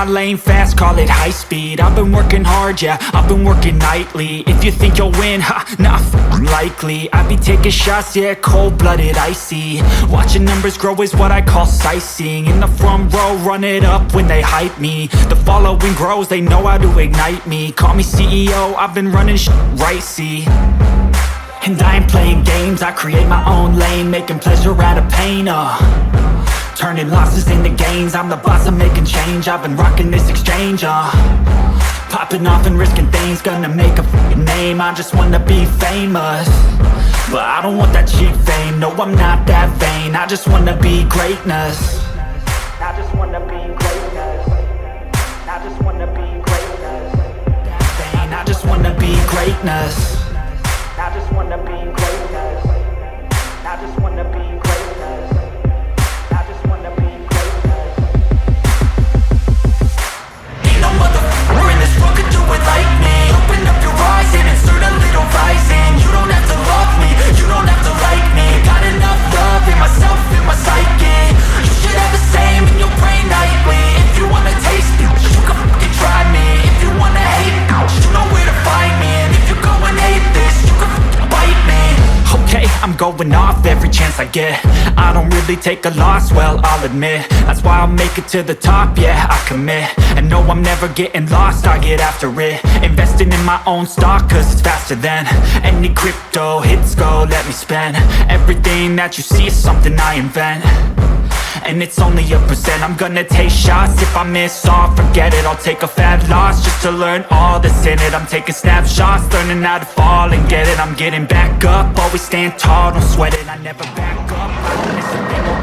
my lane fast, call it high speed. I've been working hard, yeah, I've been working nightly. If you think you'll win, ha, not likely. I be taking shots, yeah, cold-blooded, icy. Watching numbers grow is what I call sightseeing. In the front row, run it up when they hype me. The following grows, they know how to ignite me. Call me CEO, I've been running right, see. And I ain't playing games, I create my own lane, making pleasure out of pain, turning losses into gains. I'm the boss, I'm making change. I've been rocking this exchange, popping off and risking things. Gonna make a name, I just wanna be famous. But I don't want that cheap fame, no, I'm not that vain. I just wanna be greatness. I just wanna be greatness. I just wanna be greatness. That vain, I just wanna be greatness. I just wanna be greatness. I just wanna be greatness. I just wanna be greatness. Ain't no motherfucker in this world could do it like me. Open up your eyes and insert a little rising. You don't have to love me, you don't have to like me. Got enough love in myself, in my psyche. You should have the same in your brain nightly. If you wanna taste it, you can fucking try me. If you wanna hate it, you know where to find me. And if you go and hate this, you can fucking bite me. Okay, I'm going off every chance I get. I don't really take a loss, well, I'll admit. That's why I'll make it to the top, yeah, I commit. And no, I'm never getting lost, I get after it. Investing in my own stock, cause it's faster than any crypto hits go, let me spend. Everything that you see is something I invent. And it's only a percent. I'm gonna take shots. If I miss all, forget it. I'll take a fat loss just to learn all that's in it. I'm taking snapshots, learning how to fall and get it. I'm getting back up, always stand tall, don't sweat it. I never back up, I don't listen, they won't